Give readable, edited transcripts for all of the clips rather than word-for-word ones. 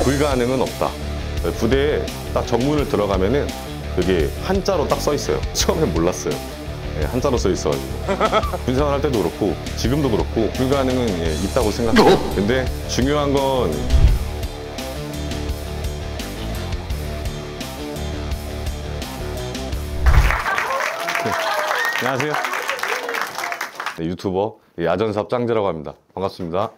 불가능은 없다. 부대에 딱 정문을 들어가면은 그게 한자로 딱 써 있어요. 처음엔 몰랐어요. 예, 한자로 써 있어가지고. 군생활 할 때도 그렇고 지금도 그렇고 불가능은 있다고 생각해요. 근데 중요한 건 안녕하세요. 네, 유튜버 야전삽 짱제라고 합니다. 반갑습니다.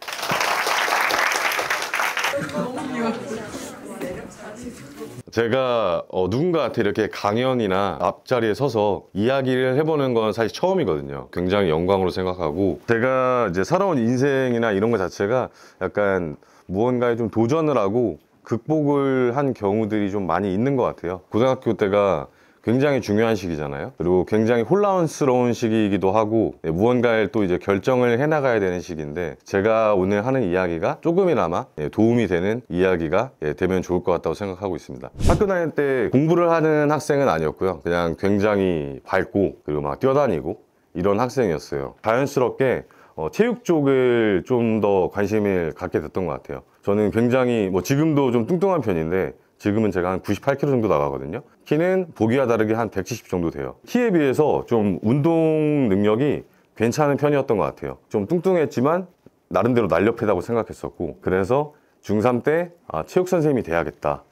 제가 누군가한테 이렇게 강연이나 앞자리에 서서 이야기를 해보는 건 사실 처음이거든요. 굉장히 영광으로 생각하고, 제가 이제 살아온 인생이나 이런 것 자체가 약간 무언가에 좀 도전을 하고 극복을 한 경우들이 좀 많이 있는 것 같아요. 고등학교 때가 굉장히 중요한 시기잖아요. 그리고 굉장히 혼란스러운 시기이기도 하고, 무언가를 또 이제 결정을 해나가야 되는 시기인데, 제가 오늘 하는 이야기가 조금이나마 도움이 되는 이야기가 되면 좋을 것 같다고 생각하고 있습니다. 학교 다닐 때 공부를 하는 학생은 아니었고요. 그냥 굉장히 밝고 그리고 막 뛰어다니고 이런 학생이었어요. 자연스럽게 체육 쪽을 좀 더 관심을 갖게 됐던 것 같아요. 저는 굉장히 지금도 좀 뚱뚱한 편인데, 지금은 제가 한 98kg 정도 나가거든요. 키는 보기와 다르게 한 170 정도 돼요. 키에 비해서 좀 운동 능력이 괜찮은 편이었던 것 같아요. 좀 뚱뚱했지만 나름대로 날렵하다고 생각했었고, 그래서 중3 때 체육 선생님이 돼야겠다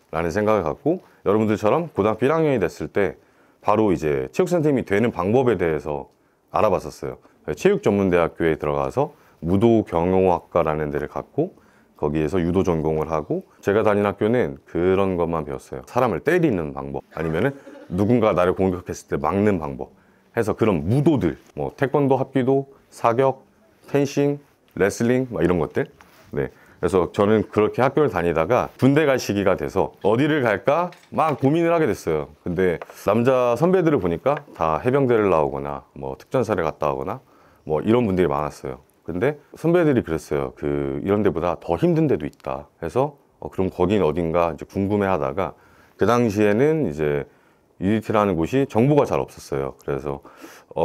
라는 생각을 갖고, 여러분들처럼 고등학교 1학년이 됐을 때 바로 이제 체육 선생님이 되는 방법에 대해서 알아봤었어요. 체육전문대학교에 들어가서 무도경영학과라는 데를 갔고, 거기에서 유도 전공을 하고, 제가 다닌 학교는 그런 것만 배웠어요. 사람을 때리는 방법, 아니면은 누군가 나를 공격했을 때 막는 방법 해서, 그런 무도들, 태권도, 합기도, 사격, 펜싱, 레슬링 이런 것들. 네, 그래서 저는 그렇게 학교를 다니다가 군대 갈 시기가 돼서 어디를 갈까 막 고민을 하게 됐어요. 근데 남자 선배들을 보니까 다 해병대를 나오거나 특전사를 갔다 오거나 이런 분들이 많았어요. 근데 선배들이 그랬어요. 이런 데보다 더 힘든 데도 있다 해서, 그럼 거긴 어딘가 이제 궁금해 하다가, 그 당시에는 이제 UDT라는 곳이 정보가 잘 없었어요. 그래서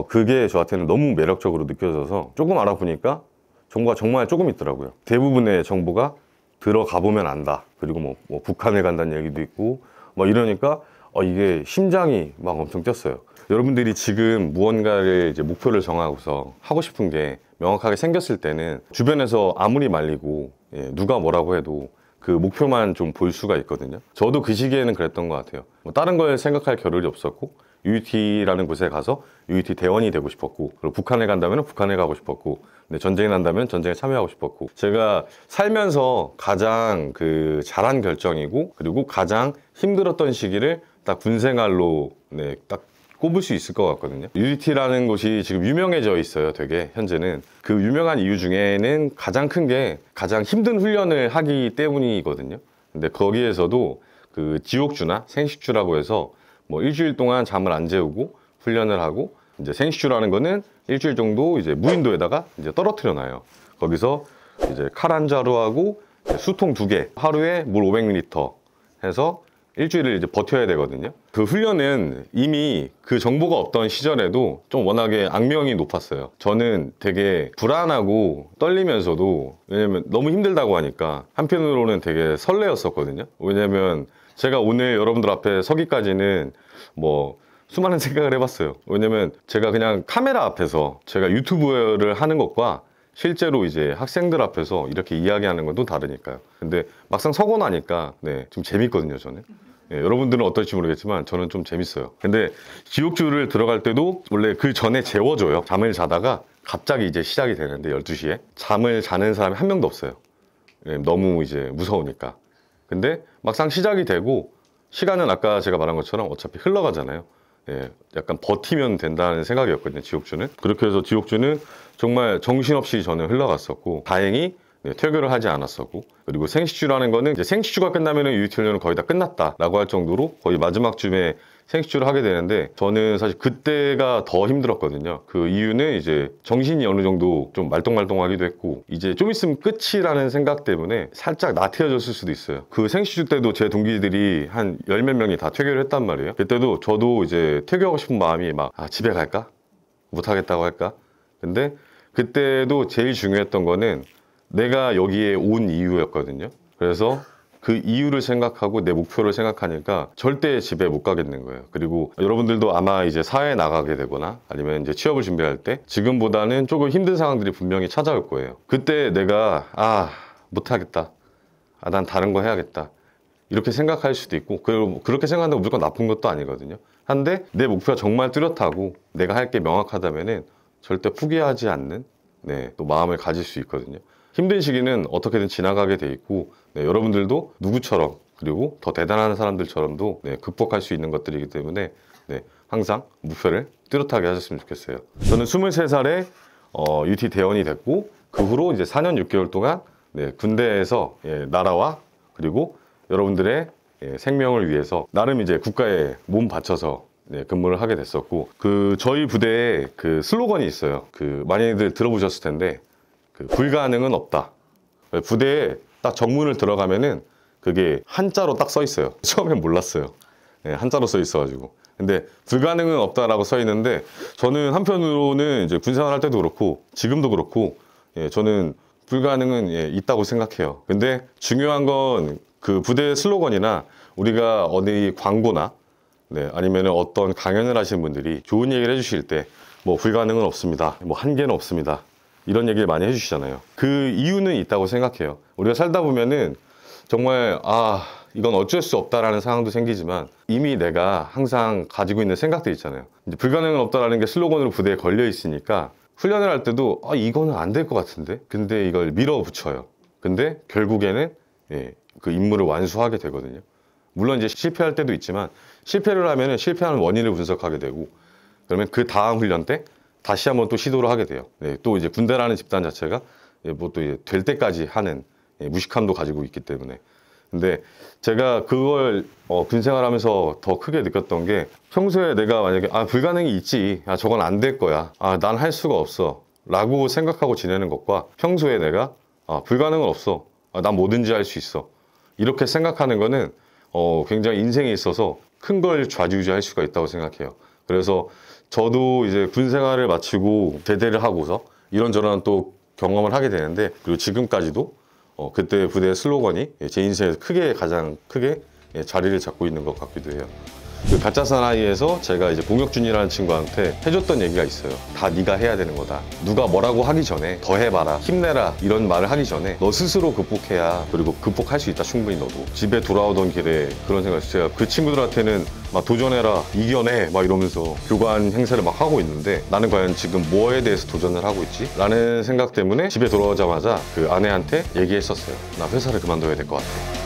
그게 저한테는 너무 매력적으로 느껴져서 조금 알아보니까 정보가 정말 조금 있더라고요. 대부분의 정보가 들어가 보면 안다. 그리고 북한에 간다는 얘기도 있고 이러니까 이게 심장이 막 엄청 뛰었어요. 여러분들이 지금 무언가를 이제 목표를 정하고서 하고 싶은 게 명확하게 생겼을 때는 주변에서 아무리 말리고 누가 뭐라고 해도 그 목표만 좀 볼 수가 있거든요. 저도 그 시기에는 그랬던 것 같아요. 다른 걸 생각할 겨를이 없었고, UET라는 곳에 가서 UET 대원이 되고 싶었고, 그리고 북한에 간다면 북한에 가고 싶었고, 근데 전쟁이 난다면 전쟁에 참여하고 싶었고, 제가 살면서 가장 잘한 결정이고, 그리고 가장 힘들었던 시기를 딱 군생활로 딱 꼽을 수 있을 것 같거든요. UDT라는 곳이 지금 유명해져 있어요. 되게 현재는. 그 유명한 이유 중에는 가장 큰 게 가장 힘든 훈련을 하기 때문이거든요. 근데 거기에서도 지옥주나 생식주라고 해서 일주일 동안 잠을 안 재우고 훈련을 하고, 이제 생식주라는 거는 일주일 정도 이제 무인도에다가 이제 떨어뜨려 놔요. 거기서 이제 칼 한 자루하고 수통 2개, 하루에 물 500ml 해서 일주일을 이제 버텨야 되거든요. 그 훈련은 이미 그 정보가 없던 시절에도 좀 워낙에 악명이 높았어요. 저는 되게 불안하고 떨리면서도, 왜냐면 너무 힘들다고 하니까 한편으로는 되게 설레었었거든요. 왜냐면 제가 오늘 여러분들 앞에 서기까지는 수많은 생각을 해봤어요. 왜냐면 제가 그냥 카메라 앞에서 제가 유튜브를 하는 것과 실제로 이제 학생들 앞에서 이렇게 이야기하는 건 또 다르니까요. 근데 막상 서고 나니까 좀 재밌거든요, 저는. 여러분들은 어떨지 모르겠지만 저는 좀 재밌어요. 근데 지옥주를 들어갈 때도 원래 그 전에 재워줘요. 잠을 자다가 갑자기 이제 시작이 되는데 12시에 잠을 자는 사람이 한 명도 없어요. 너무 이제 무서우니까. 근데 막상 시작이 되고, 시간은 아까 제가 말한 것처럼 어차피 흘러가잖아요. 약간 버티면 된다는 생각이었거든요, 지옥주는. 그렇게 해서 지옥주는 정말 정신없이 저는 흘러갔었고, 다행히 퇴교를 하지 않았었고, 그리고 생식주라는 거는 이제 생식주가 끝나면은 UET 훈련은 거의 다 끝났다라고 할 정도로 거의 마지막쯤에 생식주를 하게 되는데, 저는 사실 그때가 더 힘들었거든요. 그 이유는 이제 정신이 어느 정도 좀 말똥말똥하기도 했고, 이제 좀 있으면 끝이라는 생각 때문에 살짝 나태해졌을 수도 있어요. 그 생식주 때도 제 동기들이 한 10몇 명이 다 퇴교를 했단 말이에요. 그때도 저도 이제 퇴교하고 싶은 마음이 집에 갈까? 못하겠다고 할까? 근데 그때도 제일 중요했던 거는 내가 여기에 온 이유였거든요. 그래서 그 이유를 생각하고 내 목표를 생각하니까 절대 집에 못 가겠는 거예요. 그리고 여러분들도 아마 이제 사회에 나가게 되거나 아니면 이제 취업을 준비할 때 지금보다는 조금 힘든 상황들이 분명히 찾아올 거예요. 그때 내가 못하겠다, 난 다른 거 해야겠다, 이렇게 생각할 수도 있고, 그렇게 생각한다고 무조건 나쁜 것도 아니거든요. 한데 내 목표가 정말 뚜렷하고 내가 할 게 명확하다면은 절대 포기하지 않는 또 마음을 가질 수 있거든요. 힘든 시기는 어떻게든 지나가게 돼 있고, 여러분들도 누구처럼 그리고 더 대단한 사람들처럼도 극복할 수 있는 것들이기 때문에 항상 목표를 뚜렷하게 하셨으면 좋겠어요. 저는 23살에 UT 대원이 됐고, 그 후로 이제 4년 6개월 동안 군대에서 나라와 그리고 여러분들의 생명을 위해서 나름 이제 국가에 몸 바쳐서 근무를 하게 됐었고, 저희 부대에 그 슬로건이 있어요. 많이들 들어보셨을 텐데, 불가능은 없다. 부대에 딱 정문을 들어가면은 그게 한자로 딱 써 있어요. 처음엔 몰랐어요. 한자로 써 있어가지고. 근데 불가능은 없다라고 써 있는데, 저는 한편으로는 이제 군생활 할 때도 그렇고 지금도 그렇고 저는 불가능은 있다고 생각해요. 근데 중요한 건 그 부대 슬로건이나 우리가 어디 광고나 아니면 어떤 강연을 하시는 분들이 좋은 얘기를 해주실 때 뭐 불가능은 없습니다, 뭐 한계는 없습니다, 이런 얘기를 많이 해주시잖아요. 그 이유는 있다고 생각해요. 우리가 살다 보면은 정말 이건 어쩔 수 없다라는 상황도 생기지만, 이미 내가 항상 가지고 있는 생각들 있잖아요. 이제 불가능은 없다라는 게 슬로건으로 부대에 걸려 있으니까 훈련을 할 때도 이거는 안 될 것 같은데, 근데 이걸 밀어붙여요. 근데 결국에는 그 임무를 완수하게 되거든요. 물론 이제 실패할 때도 있지만, 실패를 하면은 실패하는 원인을 분석하게 되고, 그러면 그 다음 훈련 때 다시 한번 또 시도를 하게 돼요. 또 이제 군대라는 집단 자체가 뭐 또 이제 될 때까지 하는 무식함도 가지고 있기 때문에. 근데 제가 그걸 군생활하면서 더 크게 느꼈던 게, 평소에 내가 만약에 불가능이 있지, 저건 안 될 거야, 난 할 수가 없어 라고 생각하고 지내는 것과, 평소에 내가 불가능은 없어, 난 뭐든지 할 수 있어, 이렇게 생각하는 거는 굉장히 인생에 있어서 큰 걸 좌지우지할 수가 있다고 생각해요. 그래서 저도 이제 군 생활을 마치고 제대를 하고서 이런저런 또 경험을 하게 되는데, 그리고 지금까지도 그때 부대의 슬로건이 제 인생에서 가장 크게 자리를 잡고 있는 것 같기도 해요. 그 가짜 사나이에서 제가 이제 봉혁준이라는 친구한테 해줬던 얘기가 있어요. 다 네가 해야 되는 거다. 누가 뭐라고 하기 전에 더 해봐라, 힘내라, 이런 말을 하기 전에 너 스스로 극복해야, 그리고 극복할 수 있다, 충분히 너도. 집에 돌아오던 길에 그런 생각이 있어요. 제가 그 친구들한테는 막 도전해라, 이겨내, 막 이러면서 교관 행세를 막 하고 있는데, 나는 과연 지금 뭐에 대해서 도전을 하고 있지? 라는 생각 때문에 집에 돌아오자마자 그 아내한테 얘기했었어요. 나 회사를 그만둬야 될 것 같아.